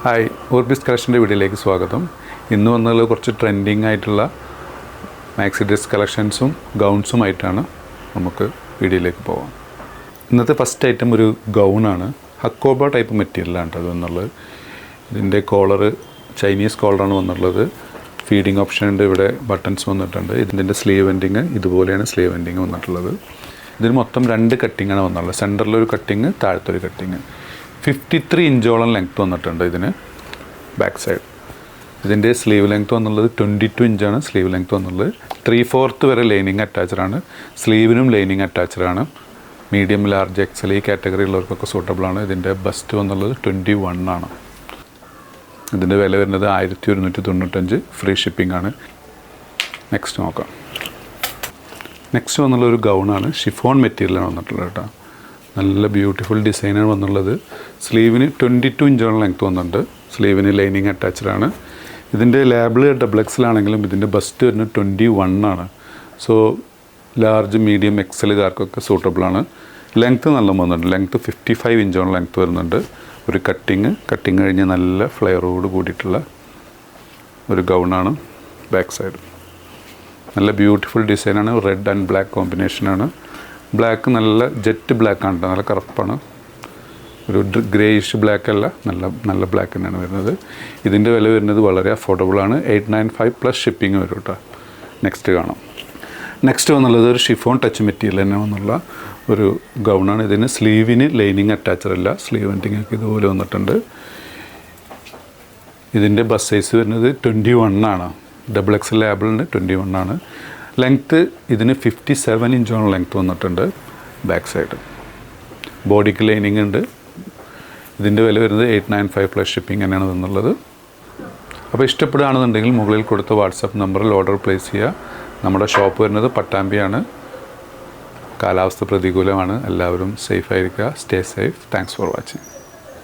Hi, Orbis കളക്ഷൻ്റെ വീഡിയോയിലേക്ക് സ്വാഗതം. ഇന്ന് വന്നുള്ള കുറച്ച് ട്രെൻഡിങ് ആയിട്ടുള്ള മാക്സി ഡ്രസ് കളക്ഷൻസും ഗൗൺസുമായിട്ടാണ് നമുക്ക് വീഡിയോയിലേക്ക് പോകാം. ഇന്നത്തെ ഫസ്റ്റ് ഐറ്റം ഒരു ഗൗണാണ്. ഹക്കോബ ടൈപ്പ് മെറ്റീരിയലാണ് അത് വന്നുള്ളത്. ഇതിൻ്റെ കോളറ് ചൈനീസ് കോളറാണ് വന്നുള്ളത്. ഫീഡിങ് ഓപ്ഷൻ ഉണ്ട്, ഇവിടെ ബട്ടൺസ് വന്നിട്ടുണ്ട്. ഇതിൻ്റെ സ്ലീവ് എൻഡിങ് ഇതുപോലെയാണ് സ്ലീവ് എൻഡിങ് വന്നിട്ടുള്ളത്. ഇതിന് മൊത്തം 2 കട്ടിങ്ങാണ് വന്നുള്ളത്. സെൻറ്ററിലൊരു കട്ടിങ്, താഴത്തൊരു കട്ടിങ്. 53 ഇഞ്ചോളം ലെങ്ത്ത് വന്നിട്ടുണ്ട് ഇതിന് ബാക്ക് സൈഡ്. ഇതിൻ്റെ സ്ലീവ് ലെങ്ത്ത് വന്നുള്ളത് 22 ഇഞ്ചാണ് സ്ലീവ് ലെങ്ത്ത് വന്നുള്ളത്. 3/4 വരെ ലൈനിങ് അറ്റാച്ചഡാണ്. സ്ലീവിനും ലൈനിങ് അറ്റാച്ചഡാണ്. മീഡിയം, ലാർജ്, എക്സൽ ഈ കാറ്റഗറി ഉള്ളവർക്കൊക്കെ സൂട്ടബിളാണ്. ഇതിൻ്റെ ബസ്റ്റ് വന്നുള്ളത് 21 ആണ്. ഇതിൻ്റെ വില വരുന്നത് 1195, ഫ്രീ ഷിപ്പിംഗ് ആണ്. നെക്സ്റ്റ് നോക്കാം. നെക്സ്റ്റ് വന്നുള്ളൊരു ഗൗണാണ്. ഷിഫോൺ മെറ്റീരിയലാണ് വന്നിട്ടുള്ളത് കേട്ടോ. നല്ല ബ്യൂട്ടിഫുൾ ഡിസൈനാണ് വന്നുള്ളത്. സ്ലീവിന് 22 ഇഞ്ചോളം ലെങ്ത്ത് വന്നിട്ടുണ്ട്. സ്ലീവിന് ലൈനിങ് അറ്റാച്ച്ഡാണ്. ഇതിൻ്റെ ലേബിൾ XXL ആണെങ്കിലും ഇതിൻ്റെ ബസ്റ്റ് വരുന്നത് 21 ആണ്. സോ ലാർജ്, മീഡിയം, എക്സലുകാർക്കൊക്കെ സൂട്ടബിളാണ്. ലെങ്ത്ത് നല്ല വന്നിട്ടുണ്ട്. ലെങ്ത്ത് 55 ഇഞ്ചോളം ലെങ്ത്ത് വരുന്നുണ്ട്. ഒരു കട്ടിങ് കഴിഞ്ഞ് നല്ല ഫ്ലെയറോട് കൂടിയിട്ടുള്ള ഒരു ഗൗണാണ്. ബാക്ക് സൈഡ് നല്ല ബ്യൂട്ടിഫുൾ ഡിസൈനാണ്. റെഡ് ആൻഡ് ബ്ലാക്ക് കോമ്പിനേഷനാണ്. ബ്ലാക്ക് നല്ല ജെറ്റ് ബ്ലാക്കാണ് കേട്ടോ, നല്ല കറുപ്പാണ്. ഒരു ഗ്രേയിഷ് ബ്ലാക്ക് അല്ല, നല്ല ബ്ലാക്ക് തന്നെയാണ് വരുന്നത്. ഇതിൻ്റെ വില വരുന്നത് വളരെ അഫോർഡബിളാണ്. 895 പ്ലസ് ഷിപ്പിംഗ് വരും കേട്ടോ. നെക്സ്റ്റ് കാണാം. നെക്സ്റ്റ് വന്നുള്ളത് ഒരു ഷിഫോൺ ടച്ച് മെറ്റീരിയൽ തന്നെ വന്നുള്ള ഒരു ഗൗണാണ്. ഇതിന് സ്ലീവിന് ലൈനിങ് അറ്റാച്ചർ അല്ല, സ്ലീവ് എൻഡിങ്ങൊക്കെ ഇതുപോലെ വന്നിട്ടുണ്ട്. ഇതിൻ്റെ ബസ് സൈസ് വരുന്നത് 21 ആണ്. XXL ലേബിളിന് 21 ആണ്. ലെങ്ത്ത് ഇതിന് 57 ഇഞ്ചോളം ലെങ്ത്ത് വന്നിട്ടുണ്ട്. ബാക്ക് സൈഡ് ബോഡിക്ക് ലൈനിങ് ഉണ്ട്. ഇതിൻ്റെ വില വരുന്നത് 895 പ്ലസ് ഷിപ്പിംഗ് തന്നെയാണ് വന്നുള്ളത്. അപ്പോൾ ഇഷ്ടപ്പെടുകയാണെന്നുണ്ടെങ്കിൽ മുകളിൽ കൊടുത്ത വാട്സപ്പ് നമ്പറിൽ ഓർഡർ പ്ലേസ് ചെയ്യുക. നമ്മുടെ ഷോപ്പ് വരുന്നത് പട്ടാമ്പിയാണ്. കാലാവസ്ഥ പ്രതികൂലമാണ്. എല്ലാവരും സേഫ് ആയിരിക്കുക. Stay safe. Thanks for watching.